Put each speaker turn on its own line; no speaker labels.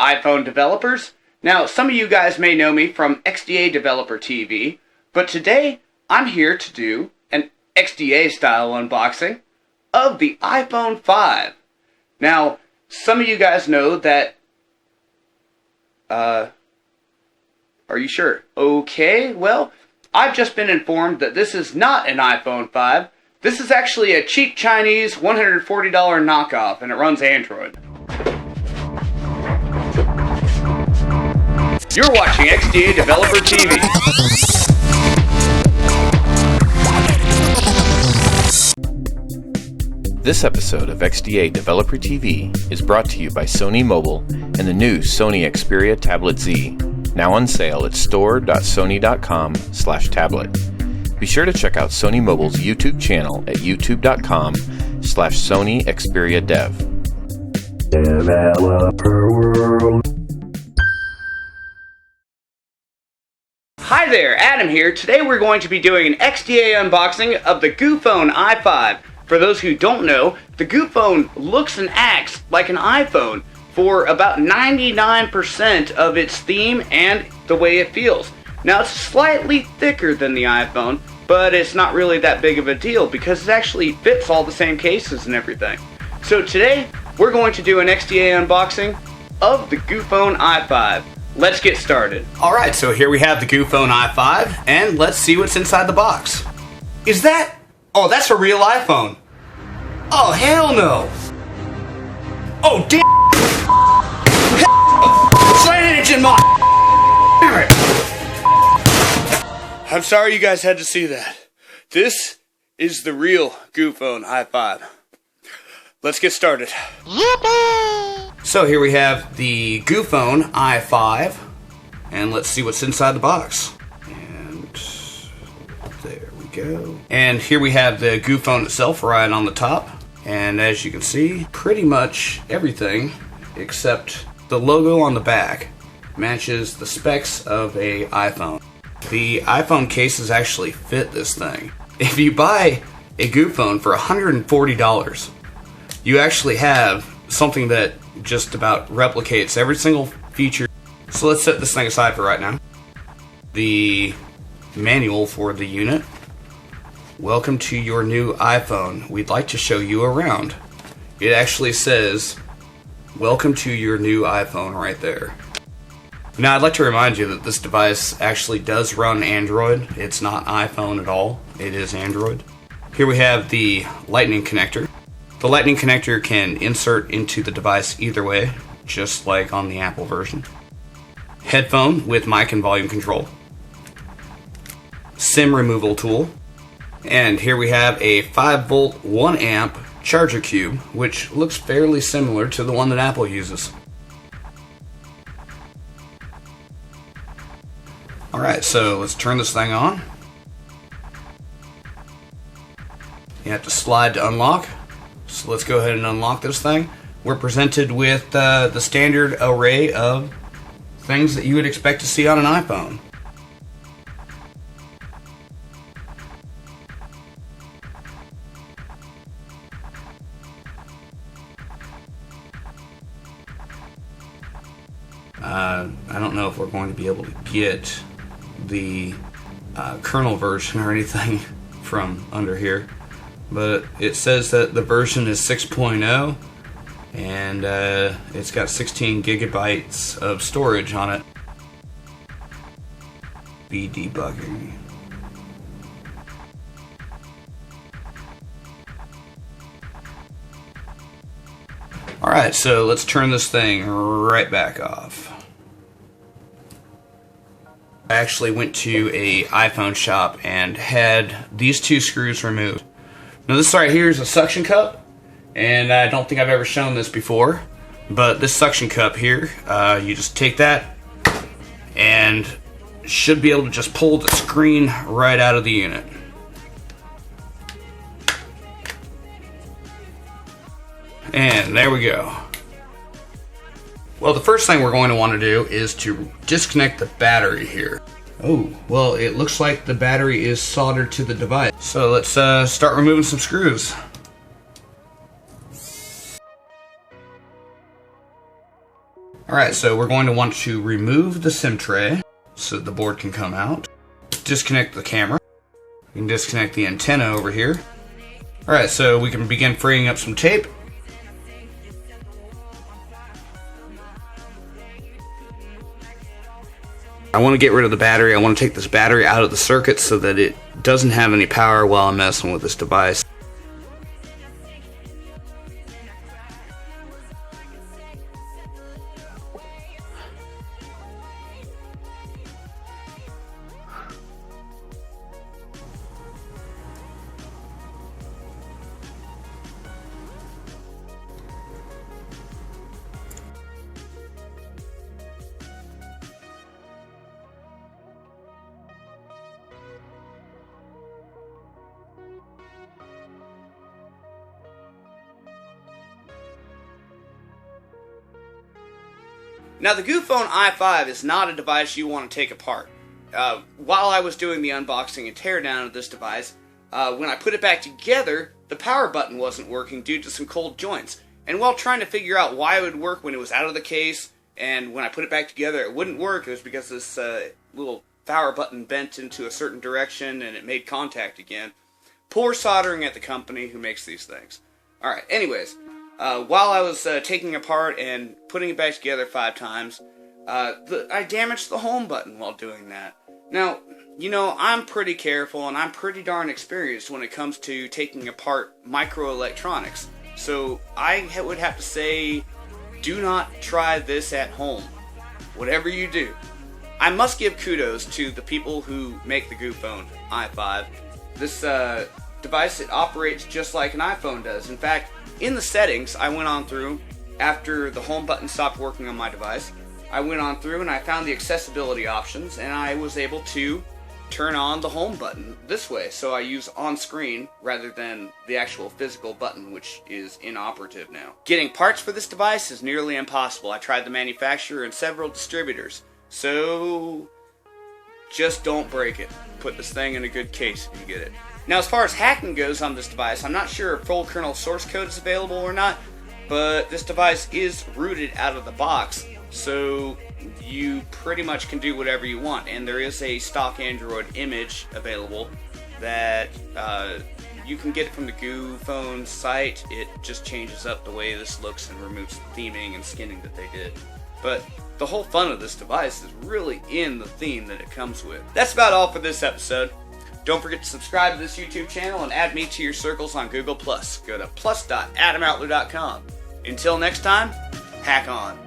iPhone developers. Now, some of you guys may know me from XDA Developer TV, but today I'm here to do an XDA style unboxing of the iPhone 5. Now, some of you guys know that, are you sure? Okay, well, I've just been informed that this is not an iPhone 5. This is actually a cheap Chinese $140 knockoff, and it runs Android. You're watching XDA Developer TV.
This episode of XDA Developer TV is brought to you by Sony Mobile and the new Sony Xperia Tablet Z, now on sale at store.sony.com/tablet. Be sure to check out Sony Mobile's YouTube channel at youtube.com/Sony Xperia Dev.
Developer World.
Hi there, Adam here. Today we're going to be doing an XDA unboxing of the GooPhone i5. For those who don't know, the GooPhone looks and acts like an iPhone for about 99% of its theme and the way it feels. Now, it's slightly thicker than the iPhone, but it's not really that big of a deal because it actually fits all the same cases and everything. So today, we're going to do an XDA unboxing of the GooPhone i5. Let's get started. Alright, so here we have the GooPhone i5, and let's see what's inside the box. Is that... Oh, that's a real iPhone. Oh, hell no. Oh, damn. Slide engine mod. I'm sorry you guys had to see that. This is the real GooPhone i5. Let's get started. Yippee! So here we have the GooPhone i5, and let's see what's inside the box. And there we go. And here we have the GooPhone itself right on the top. And as you can see, pretty much everything except the logo on the back matches the specs of a iPhone. The iPhone cases actually fit this thing. If you buy a GooPhone for $140, you actually have something that just about replicates every single feature. So let's set this thing aside for right now. The manual for the unit. Welcome to your new iPhone. We'd like to show you around. It actually says, welcome to your new iPhone right there. Now, I'd like to remind you that this device actually does run Android. It's not iPhone at all. It is Android. Here we have the lightning connector. The lightning connector can insert into the device either way, just like on the Apple version. Headphone with mic and volume control. SIM removal tool. And here we have a 5-volt, 1-amp charger cube, which looks fairly similar to the one that Apple uses. Alright, so let's turn this thing on. You have to slide to unlock. So let's go ahead and unlock this thing. We're presented with the standard array of things that you would expect to see on an iPhone. I don't know if we're going to be able to get the kernel version or anything from under here, but it says that the version is 6.0 and it's got 16 gigabytes of storage on it. Be debugging. Alright, so let's turn this thing right back off. I actually went to a iPhone shop and had these two screws removed. Now this right here is a suction cup, and I don't think I've ever shown this before, but this suction cup here, you just take that and should be able to just pull the screen right out of the unit. And there we go. Well, the first thing we're going to want to do is to disconnect the battery here. Oh, well, it looks like the battery is soldered to the device. So let's start removing some screws. Alright, so we're going to want to remove the SIM tray so the board can come out. Disconnect the camera. You can disconnect the antenna over here. Alright, so we can begin freeing up some tape. I want to get rid of the battery. I want to take this battery out of the circuit so that it doesn't have any power while I'm messing with this device. Now, the GooPhone i5 is not a device you want to take apart. While I was doing the unboxing and teardown of this device, when I put it back together, the power button wasn't working due to some cold joints. And while trying to figure out why it would work when it was out of the case, and when I put it back together it wouldn't work, it was because this little power button bent into a certain direction and it made contact again. Poor soldering at the company who makes these things. Alright, anyways. While I was taking it apart and putting it back together 5 times, I damaged the home button while doing that. Now, you know, I'm pretty careful and I'm pretty darn experienced when it comes to taking apart microelectronics. So I would have to say, do not try this at home. Whatever you do. I must give kudos to the people who make the GooPhone i5. This device, it operates just like an iPhone does. In fact, in the settings, I went on through, after the home button stopped working on my device, I went on through and I found the accessibility options, and I was able to turn on the home button this way. So I use on screen rather than the actual physical button, which is inoperative now. Getting parts for this device is nearly impossible. I tried the manufacturer and several distributors. So just don't break it. Put this thing in a good case if you get it. Now, as far as hacking goes on this device, I'm not sure if full kernel source code is available or not, but this device is rooted out of the box, so you pretty much can do whatever you want. And there is a stock Android image available that you can get from the GooPhone site. It just changes up the way this looks and removes the theming and skinning that they did. But the whole fun of this device is really in the theme that it comes with. That's about all for this episode. Don't forget to subscribe to this YouTube channel and add me to your circles on Google+. Go to plus.AdamOutler.com. Until next time, hack on.